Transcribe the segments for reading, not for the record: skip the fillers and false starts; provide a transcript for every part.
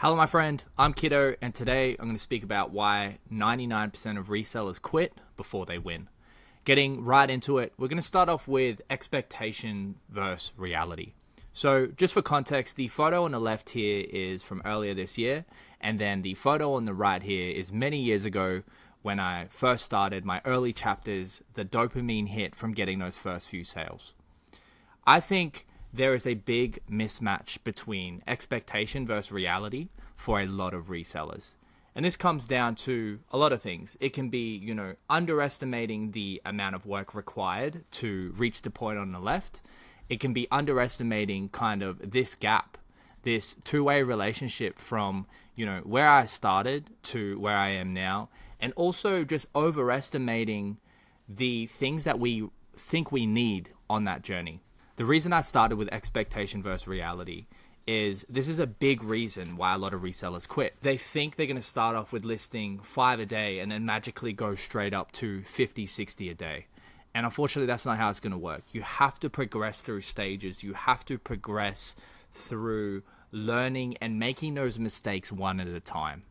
Hello, my friend. I'm Kiddo, and today I'm going to speak about why 99% of resellers quit before they win. Getting right into it, we're going to start off with expectation versus reality. So, just for context, the photo on the left here is from earlier this year, and then the photo on the right here is many years ago when I first started my early chapters, the dopamine hit from getting those first few sales. I think there is a big mismatch between expectation versus reality for a lot of resellers. And this comes down to a lot of things. It can be, underestimating the amount of work required to reach the point on the left. It can be underestimating kind of this gap, this two-way relationship from, where I started to where I am now. And also just overestimating the things that we think we need on that journey. The reason I started with expectation versus reality is this is a big reason why a lot of resellers quit. They think they're going to start off with listing 5 a day and then magically go straight up to 50, 60 a day. And unfortunately, that's not how it's going to work. You have to progress through stages. You have to progress through learning and making those mistakes one at a time.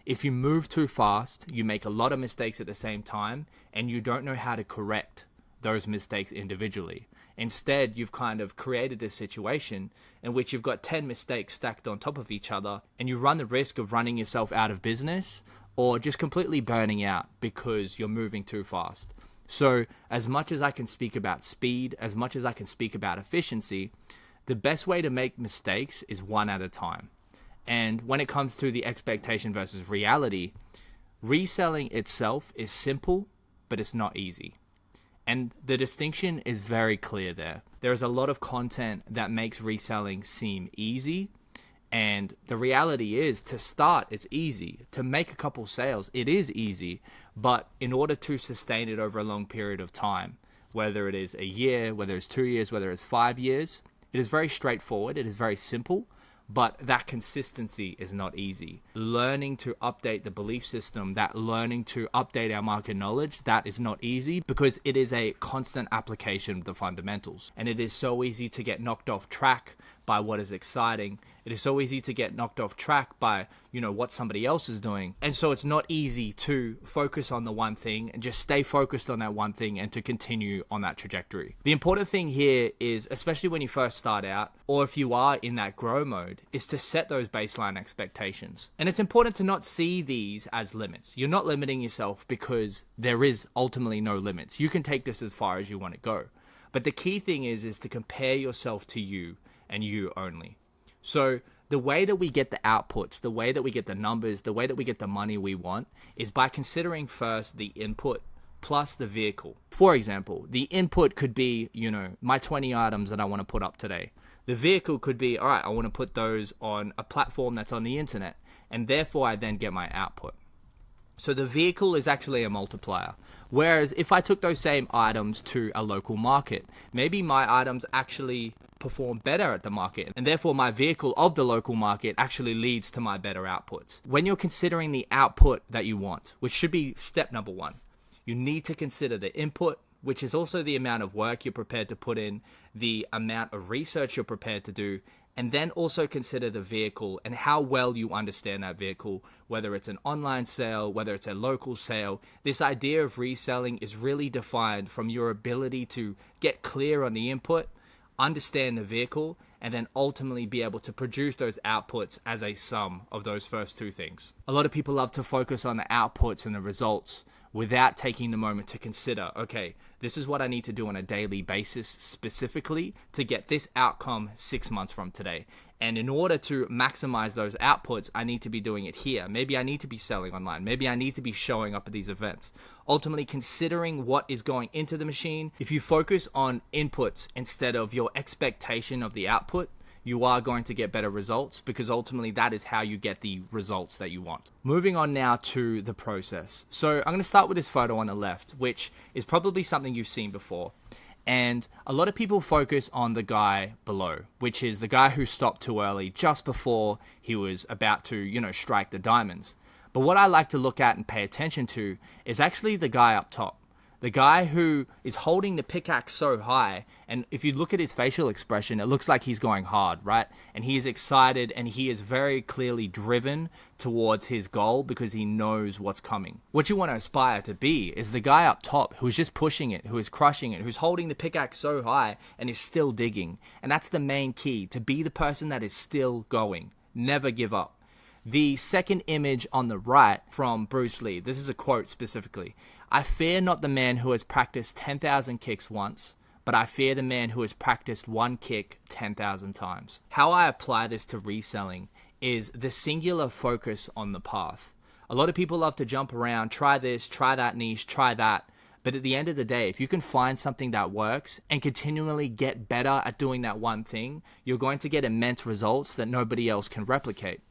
If you move too fast, you make a lot of mistakes at the same time, and you don't know how to correct those mistakes individually. Instead, you've kind of created this situation in which you've got 10 mistakes stacked on top of each other, and you run the risk of running yourself out of business or just completely burning out because you're moving too fast. So as much as I can speak about speed, as much as I can speak about efficiency, the best way to make mistakes is one at a time. And when it comes to the expectation versus reality, reselling itself is simple, but it's not easy. And the distinction is very clear there. There is a lot of content that makes reselling seem easy. And the reality is, to start, it's easy. To make a couple sales, it is easy. But in order to sustain it over a long period of time, whether it is a year, whether it's 2 years, whether it's 5 years, it is very straightforward. It is very simple. But that consistency is not easy. Learning to update the belief system, that learning to update our market knowledge, that is not easy because it is a constant application of the fundamentals. And it is so easy to get knocked off track by what is exciting. It is so easy to get knocked off track by, what somebody else is doing. And so it's not easy to focus on the one thing and just stay focused on that one thing and to continue on that trajectory. The important thing here is, especially when you first start out, or if you are in that grow mode, is to set those baseline expectations. And it's important to not see these as limits. You're not limiting yourself because there is ultimately no limits. You can take this as far as you want to go. But the key thing is to compare yourself to you and you only. So the way that we get the outputs, the way that we get the numbers, the way that we get the money we want is by considering first the input plus the vehicle. For example, the input could be, my 20 items that I want to put up today. The vehicle could be, all right, I want to put those on a platform that's on the internet, and therefore I then get my output. So the vehicle is actually a multiplier. Whereas if I took those same items to a local market, maybe my items actually perform better at the market, and therefore my vehicle of the local market actually leads to my better outputs. When you're considering the output that you want, which should be step number one, you need to consider the input, which is also the amount of work you're prepared to put in, the amount of research you're prepared to do, and then also consider the vehicle and how well you understand that vehicle, whether it's an online sale, whether it's a local sale. This idea of reselling is really defined from your ability to get clear on the input, understand the vehicle, and then ultimately be able to produce those outputs as a sum of those first two things. A lot of people love to focus on the outputs and the results without taking the moment to consider, okay, this is what I need to do on a daily basis specifically to get this outcome 6 months from today. And in order to maximize those outputs, I need to be doing it here. Maybe I need to be selling online. Maybe I need to be showing up at these events. Ultimately, considering what is going into the machine, if you focus on inputs instead of your expectation of the output, you are going to get better results because ultimately that is how you get the results that you want. Moving on now to the process. So I'm going to start with this photo on the left, which is probably something you've seen before. And a lot of people focus on the guy below, which is the guy who stopped too early just before he was about to, strike the diamonds. But what I like to look at and pay attention to is actually the guy up top. The guy who is holding the pickaxe so high, and if you look at his facial expression, it looks like he's going hard, right? And he is excited and he is very clearly driven towards his goal because he knows what's coming. What you want to aspire to be is the guy up top who is just pushing it, who is crushing it, who's holding the pickaxe so high and is still digging. And that's the main key, to be the person that is still going. Never give up. The second image on the right from Bruce Lee, this is a quote specifically. I fear not the man who has practiced 10,000 kicks once, but I fear the man who has practiced one kick 10,000 times. How I apply this to reselling is the singular focus on the path. A lot of people love to jump around, try this, try that niche, try that. But at the end of the day, if you can find something that works and continually get better at doing that one thing, you're going to get immense results that nobody else can replicate.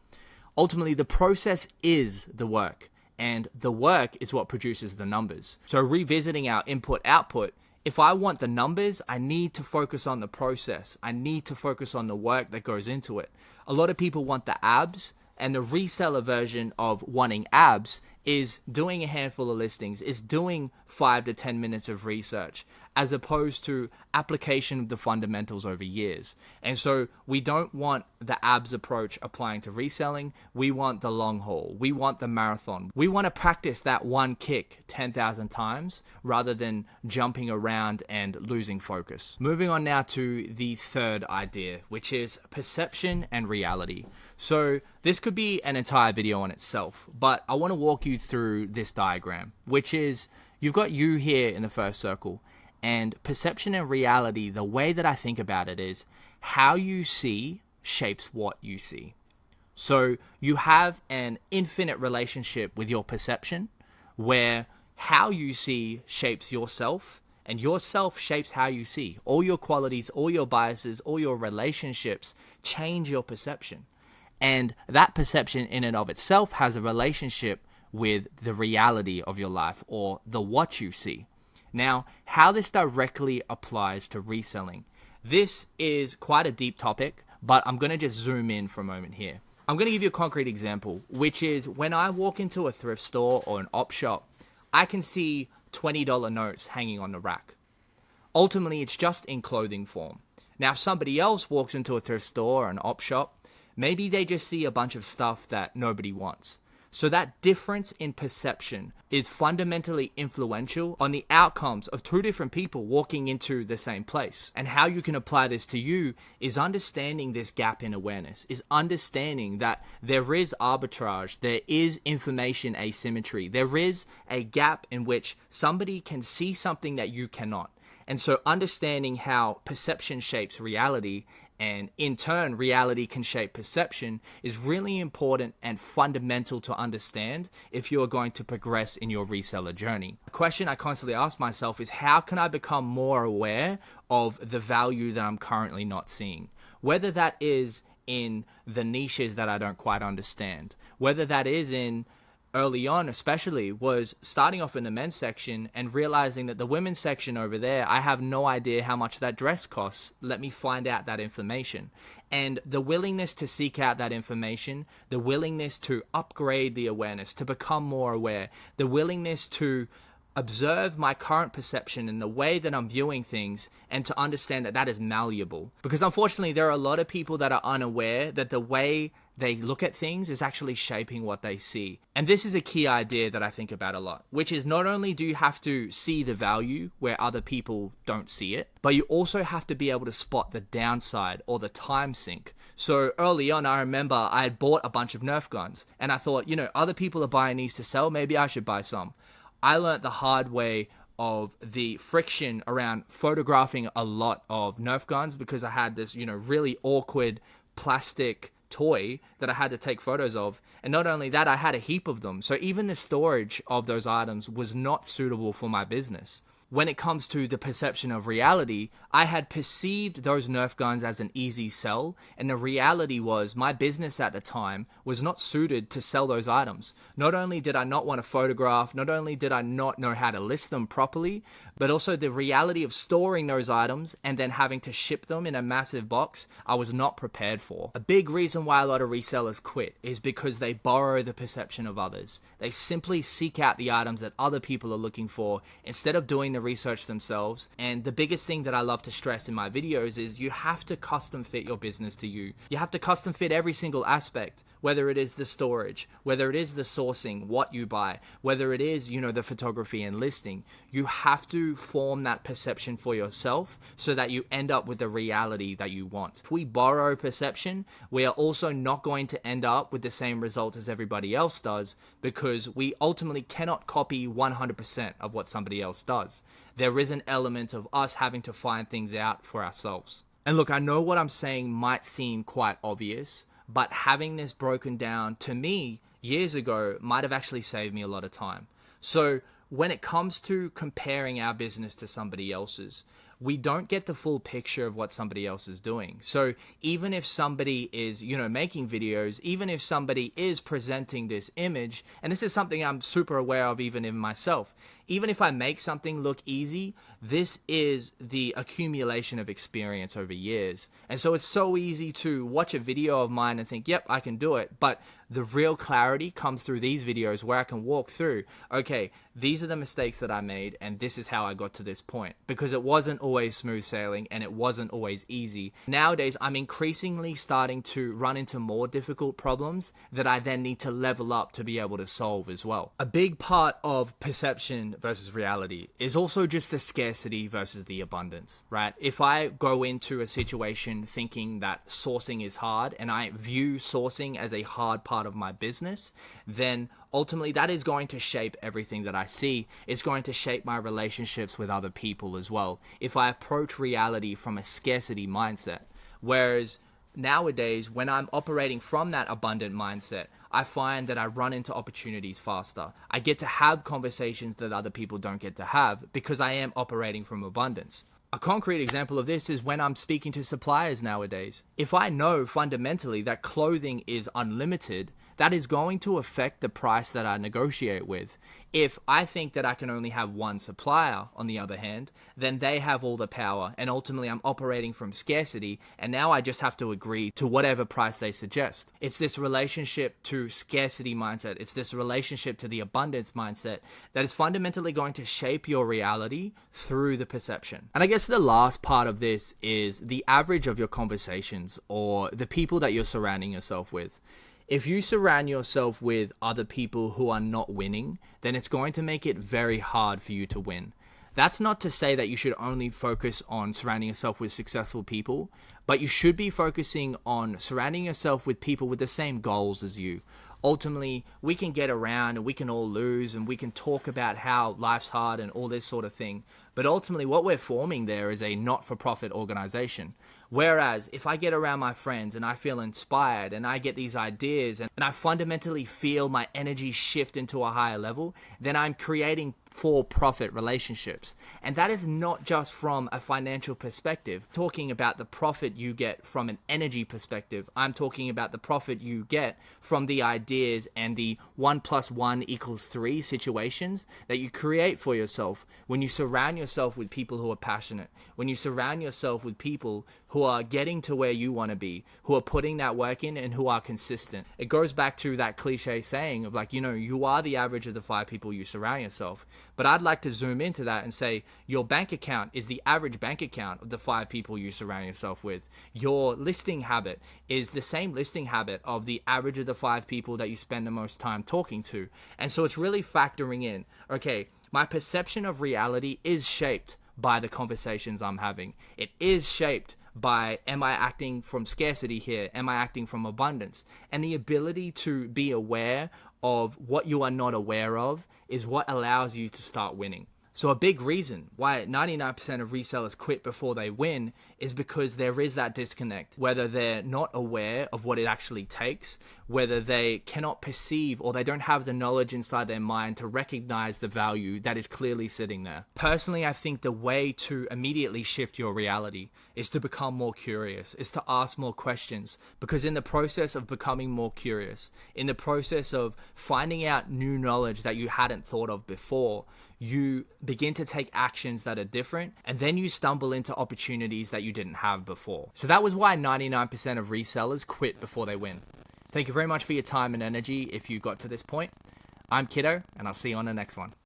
Ultimately, the process is the work, and the work is what produces the numbers. So revisiting our input-output, if I want the numbers, I need to focus on the process. I need to focus on the work that goes into it. A lot of people want the abs, and the reseller version of wanting abs is doing a handful of listings, is doing 5 to 10 minutes of research, as opposed to application of the fundamentals over years. And so we don't want the abs approach applying to reselling. We want the long haul. We want the marathon. We want to practice that one kick 10,000 times rather than jumping around and losing focus. Moving on now to the third idea, which is perception and reality. So this could be an entire video on itself, but I want to walk you through this diagram, which is you've got you here in the first circle. And perception and reality, the way that I think about it is how you see shapes what you see. So you have an infinite relationship with your perception where how you see shapes yourself and yourself shapes how you see. All your qualities, all your biases, all your relationships change your perception. And that perception in and of itself has a relationship with the reality of your life or the what you see. Now, how this directly applies to reselling. This is quite a deep topic, but I'm going to just zoom in for a moment here. I'm going to give you a concrete example, which is when I walk into a thrift store or an op shop, I can see $20 notes hanging on the rack. Ultimately, it's just in clothing form. Now, if somebody else walks into a thrift store or an op shop, maybe they just see a bunch of stuff that nobody wants. So that difference in perception is fundamentally influential on the outcomes of two different people walking into the same place. And how you can apply this to you is understanding this gap in awareness, is understanding that there is arbitrage, there is information asymmetry, there is a gap in which somebody can see something that you cannot. And so understanding how perception shapes reality and in turn reality can shape perception is really important and fundamental to understand if you are going to progress in your reseller journey. The question I constantly ask myself is how can I become more aware of the value that I'm currently not seeing? Whether that is in the niches that I don't quite understand, whether that is in early on especially was starting off in the men's section and realizing that the women's section over there, I have no idea how much that dress costs. Let me find out that information. And the willingness to seek out that information, the willingness to upgrade the awareness, to become more aware, the willingness to observe my current perception and the way that I'm viewing things and to understand that that is malleable. Because unfortunately, there are a lot of people that are unaware that the way they look at things is actually shaping what they see. And this is a key idea that I think about a lot, which is not only do you have to see the value where other people don't see it, but you also have to be able to spot the downside or the time sink. So early on, I remember I had bought a bunch of Nerf guns and I thought, other people are buying these to sell, maybe I should buy some. I learned the hard way of the friction around photographing a lot of Nerf guns because I had this, really awkward plastic toy that I had to take photos of. And not only that, I had a heap of them. So even the storage of those items was not suitable for my business. when it comes to the perception of reality, I had perceived those Nerf guns as an easy sell, and the reality was my business at the time was not suited to sell those items. Not only did I not want to photograph, not only did I not know how to list them properly, but also the reality of storing those items and then having to ship them in a massive box, I was not prepared for. A big reason why a lot of resellers quit is because they borrow the perception of others. They simply seek out the items that other people are looking for instead of doing the research themselves. And the biggest thing that I love to stress in my videos is you have to custom fit your business to you. You have to custom fit every single aspect, whether it is the storage, whether it is the sourcing, what you buy, whether it is, the photography and listing. You have to form that perception for yourself so that you end up with the reality that you want. If we borrow perception, we are also not going to end up with the same result as everybody else does, because we ultimately cannot copy 100% of what somebody else does. There is an element of us having to find things out for ourselves. And look, I know what I'm saying might seem quite obvious, but having this broken down to me years ago might have actually saved me a lot of time. So when it comes to comparing our business to somebody else's, we don't get the full picture of what somebody else is doing. So even if somebody is, making videos, even if somebody is presenting this image, and this is something I'm super aware of even in myself, even if I make something look easy, this is the accumulation of experience over years. And so it's so easy to watch a video of mine and think, yep, I can do it. But the real clarity comes through these videos where I can walk through, okay, these are the mistakes that I made and this is how I got to this point. Because it wasn't always smooth sailing and it wasn't always easy. Nowadays, I'm increasingly starting to run into more difficult problems that I then need to level up to be able to solve as well. A big part of perception versus reality is also just the scarcity versus the abundance, right? If I go into a situation thinking that sourcing is hard and I view sourcing as a hard part of my business, then ultimately that is going to shape everything that I see. It's going to shape my relationships with other people as well, if I approach reality from a scarcity mindset. Whereas nowadays, when I'm operating from that abundant mindset, I find that I run into opportunities faster. I get to have conversations that other people don't get to have because I am operating from abundance. A concrete example of this is when I'm speaking to suppliers nowadays. If I know fundamentally that clothing is unlimited, that is going to affect the price that I negotiate with. If I think that I can only have one supplier, on the other hand, then they have all the power, and ultimately I'm operating from scarcity, and now I just have to agree to whatever price they suggest. It's this relationship to scarcity mindset. It's this relationship to the abundance mindset that is fundamentally going to shape your reality through the perception. And I guess the last part of this is the average of your conversations or the people that you're surrounding yourself with. If you surround yourself with other people who are not winning, then it's going to make it very hard for you to win. That's not to say that you should only focus on surrounding yourself with successful people, but you should be focusing on surrounding yourself with people with the same goals as you. Ultimately, we can get around and we can all lose and we can talk about how life's hard and all this sort of thing. But ultimately, what we're forming there is a not-for-profit organization. Whereas if I get around my friends and I feel inspired and I get these ideas and I fundamentally feel my energy shift into a higher level, then I'm creating for-profit relationships. And that is not just from a financial perspective. Talking about the profit you get from an energy perspective, I'm talking about the profit you get from the ideas and the 1 + 1 = 3 situations that you create for yourself when you surround yourself with people who are passionate, when you surround yourself with people who are getting to where you want to be, who are putting that work in and who are consistent. It goes back to that cliche saying of you are the average of the 5 people you surround yourself. But I'd like to zoom into that and say your bank account is the average bank account of the 5 people you surround yourself with. Your listing habit is the same listing habit of the average of the 5 people that you spend the most time talking to. And so it's really factoring in, okay, my perception of reality is shaped by the conversations I'm having. It is shaped by, am I acting from scarcity here? Am I acting from abundance? And the ability to be aware of what you are not aware of is what allows you to start winning. So a big reason why 99% of resellers quit before they win is because there is that disconnect, whether they're not aware of what it actually takes, whether they cannot perceive or they don't have the knowledge inside their mind to recognize the value that is clearly sitting there. Personally, I think the way to immediately shift your reality is to become more curious, is to ask more questions, because in the process of becoming more curious, in the process of finding out new knowledge that you hadn't thought of before, you begin to take actions that are different, and then you stumble into opportunities that you didn't have before. So that was why 99% of resellers quit before they win. Thank you very much for your time and energy if you got to this point. I'm Kiddo, and I'll see you on the next one.